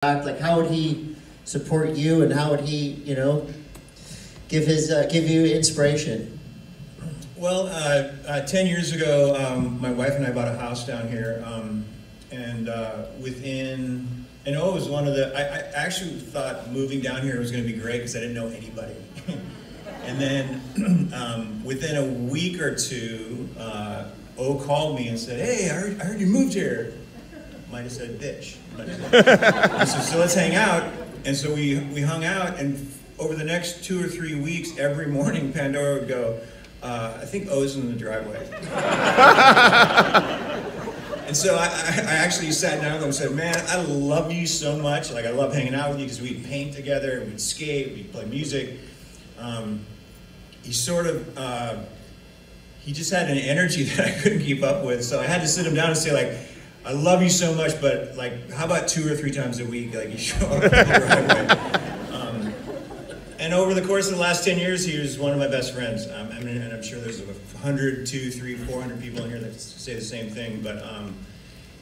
Like, how would he support you, and how would he, give you inspiration? Well, 10 years ago, my wife and I bought a house down here, and it was one of the, I actually thought moving down here was going to be great because I didn't know anybody. And then within a week or two, O called me and said, "Hey, I heard you moved here." Might have said bitch. He said, "So let's hang out." And so we hung out, and over the next 2 or 3 weeks, every morning Pandora would go, "I think O's in the driveway." And so I actually sat down with him and said, "Man, I love you so much. Like, I love hanging out with you because we'd paint together, we'd skate, we'd play music." He just had an energy that I couldn't keep up with. So I had to sit him down and say, like, "I love you so much, but like, how about 2 or 3 times a week, like, you show up in the driveway?" And over the course of the last 10 years, he was one of my best friends. And I'm sure there's 100, 200, 300, 400 people in here that say the same thing. But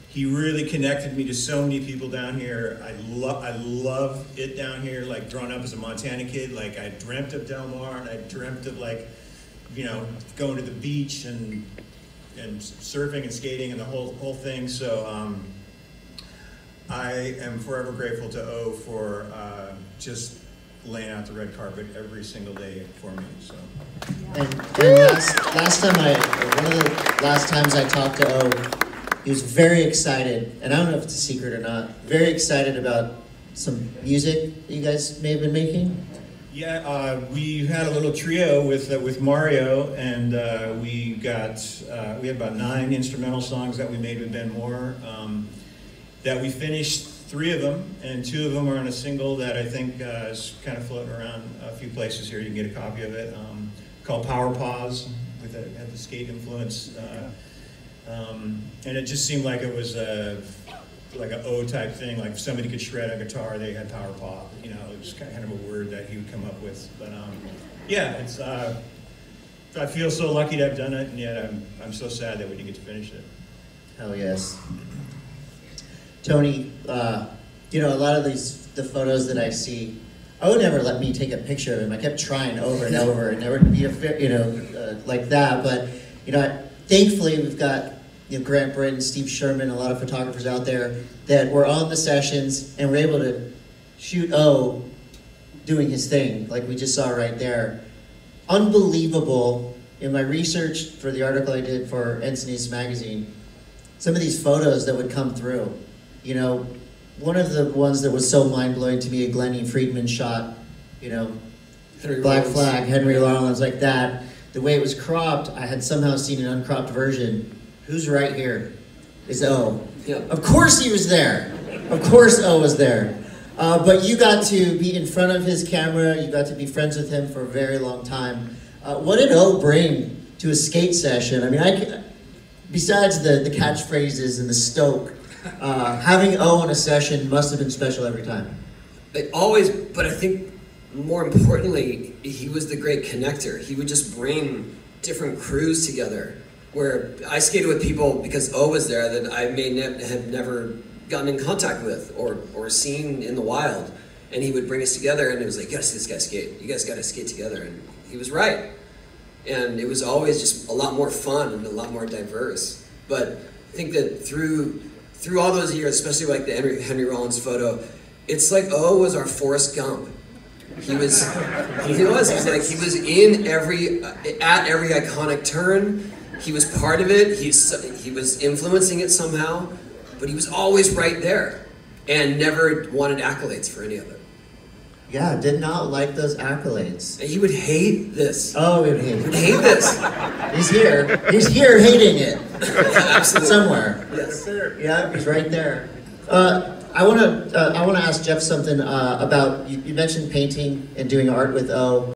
he really connected me to so many people down here. I love it down here. Like, growing up as a Montana kid, like, I dreamt of Del Mar, and I dreamt of, like, going to the beach and surfing and skating and the whole thing. So I am forever grateful to O for just laying out the red carpet every single day for me. So. And one of the last times I talked to O, he was very excited, and I don't know if it's a secret or not, very excited about some music that you guys may have been making. Yeah, we had a little trio with Mario, and we had about 9 instrumental songs that we made with Ben Moore. That we finished 3 of them, and 2 of them are on a single that I think is kind of floating around a few places here. You can get a copy of it, called Power Pause, had the skate influence, and it just seemed like it was like an O type thing. Like, if somebody could shred a guitar, they had power pop. It was kind of a word that he would come up with. But yeah, it's. I feel so lucky to have done it, and yet I'm so sad that we didn't get to finish it. Hell yes. Tony, a lot of the photos that I see, O would never let me take a picture of him. I kept trying over and over, and there would be like that. But thankfully we've got Grant Britton, Steve Sherman, a lot of photographers out there that were on the sessions and were able to shoot O doing his thing, like we just saw right there. Unbelievable. In my research for the article I did for Encinitas magazine, some of these photos that would come through. One of the ones that was so mind-blowing to me, a Glennie Friedman shot, Black Flag, Henry Rollins, like that. The way it was cropped, I had somehow seen an uncropped version. Who's right here? Is O. Yeah. Of course he was there. Of course O was there. But you got to be in front of his camera. You got to be friends with him for a very long time. What did O bring to a skate session? I mean, besides the catchphrases and the stoke, having O on a session must have been special every time. But I think more importantly, he was the great connector. He would just bring different crews together. Where I skated with people because O was there that I may have never gotten in contact with or seen in the wild. And he would bring us together, and it was like, "You gotta see this guy skate. You guys gotta skate together." And he was right. And it was always just a lot more fun and a lot more diverse. But I think that through all those years, especially like the Henry Rollins photo, it's like O was our Forrest Gump. He was in at every iconic turn. He was part of it. He was influencing it somehow, but he was always right there, and never wanted accolades for any of it. Yeah, did not like those accolades. And he would hate this. Oh, he would hate it. He would hate this. He's here. He's here hating it. Absolutely. Somewhere. Yes. Yeah, he's right there. I want to ask Jeff something about, you mentioned painting and doing art with O.